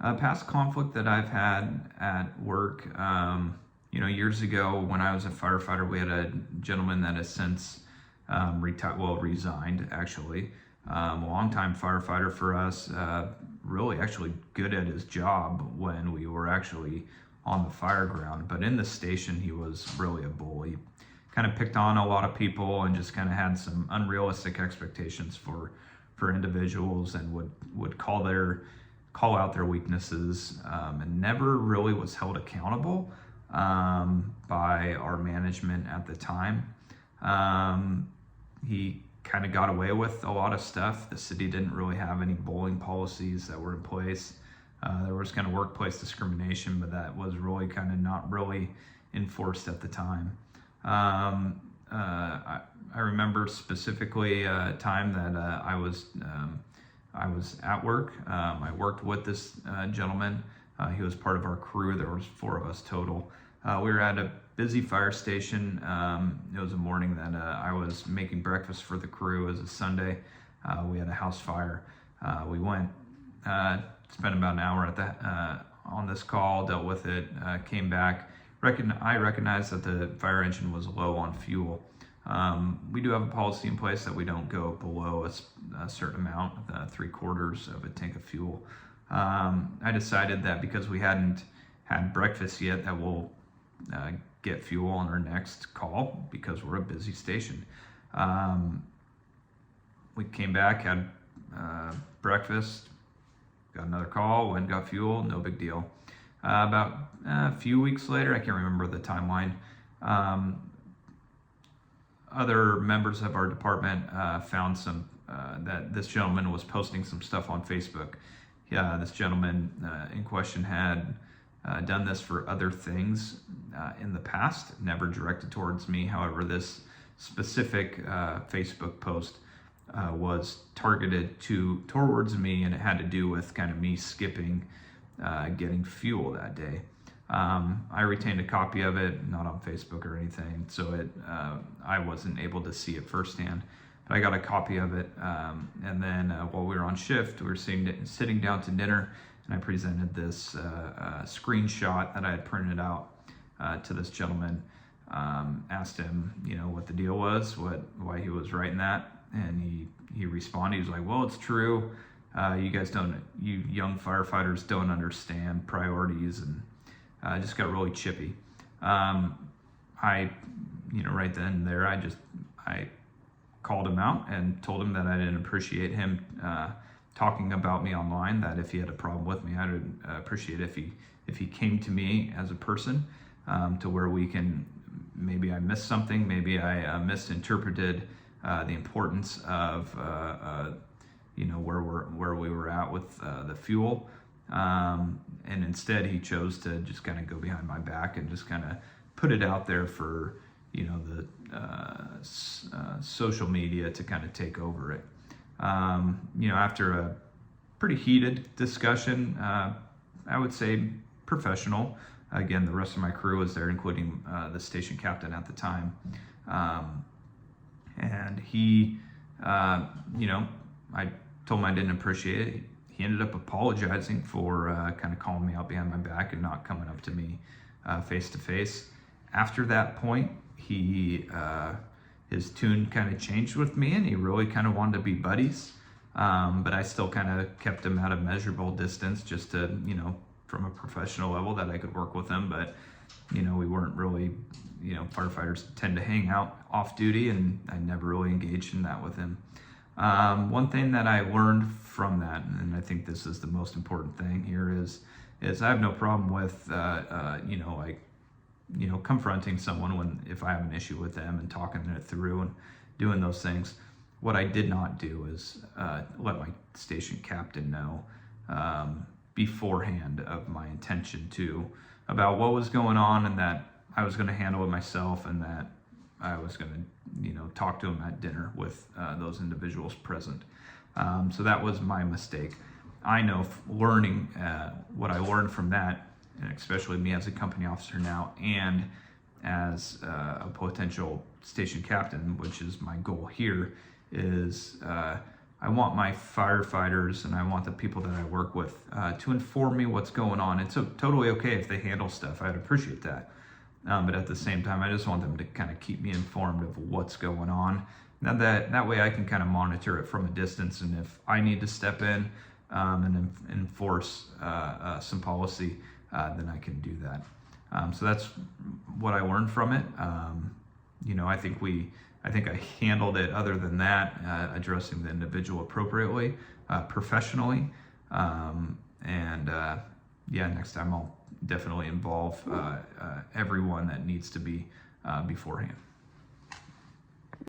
A past conflict that I've had at work, years ago when I was a firefighter, we had a gentleman that has since resigned actually. A longtime firefighter for us, really actually good at his job when we were actually on the fire ground. But in the station, he was really a bully. Kind of picked on a lot of people and just kind of had some unrealistic expectations for individuals, and would call out their weaknesses, and never really was held accountable by our management at the time. He kind of got away with a lot of stuff. The city didn't really have any bullying policies that were in place. There was kind of workplace discrimination, but that was really kind of not really enforced at the time. I remember specifically a time that I was at work. I worked with this gentleman. He was part of our crew. There was 4 of us total. We were at a busy fire station. It was a morning that I was making breakfast for the crew. It was a Sunday. We had a house fire. We went, spent about an hour on this call, dealt with it, came back. I recognized that the fire engine was low on fuel. We do have a policy in place that we don't go below a certain amount, 3/4 of a tank of fuel. I decided that because we hadn't had breakfast yet, that we'll get fuel on our next call because we're a busy station. We came back, had breakfast, got another call, went and got fuel, no big deal. About a few weeks later, I can't remember the timeline, other members of our department found that this gentleman was posting some stuff on Facebook. This gentleman in question had done this for other things in the past, never directed towards me. However, this specific Facebook post was targeted towards me, and it had to do with kind of me skipping getting fuel that day. I retained a copy of it, not on Facebook or anything, so I wasn't able to see it firsthand. But I got a copy of it, and then while we were on shift, we were sitting down to dinner, and I presented this screenshot that I had printed out to this gentleman. Asked him, what the deal was, why he was writing that, and he responded. He was like, "Well, it's true. You young firefighters don't understand priorities," and just got really chippy. Right then and there, I called him out and told him that I didn't appreciate him talking about me online, that if he had a problem with me, I would appreciate if he came to me as a person, to where maybe I missed something, maybe I misinterpreted the importance of where we were at with the fuel, and instead he chose to just kind of go behind my back and just kind of put it out there for the social media to kind of take over it. After a pretty heated discussion, I would say professional. Again, the rest of my crew was there, including the station captain at the time. And he, I told him I didn't appreciate it. He ended up apologizing for kind of calling me out behind my back and not coming up to me face to face. After that point, his tune kind of changed with me, and he really kind of wanted to be buddies. But I still kind of kept him at a measurable distance, just to, from a professional level, that I could work with him. But, we weren't really, firefighters tend to hang out off duty, and I never really engaged in that with him. One thing that I learned from that, and I think this is the most important thing here, is I have no problem with, confronting someone if I have an issue with them and talking it through and doing those things. What I did not do is let my station captain know beforehand of my intention about what was going on, and that I was going to handle it myself, and that I was going to, talk to him at dinner with those individuals present. So that was my mistake. I know learning what I learned from that, and especially me as a company officer now, and as a potential station captain, which is my goal here, is I want my firefighters and I want the people that I work with to inform me what's going on. It's totally okay if they handle stuff. I'd appreciate that. But at the same time, I just want them to kind of keep me informed of what's going on. Now that way I can kind of monitor it from a distance, and if I need to step in and enforce some policy, then I can do that. So that's what I learned from it. I think I handled it, other than that, addressing the individual appropriately, professionally. Next time I'll definitely involve everyone that needs to be beforehand.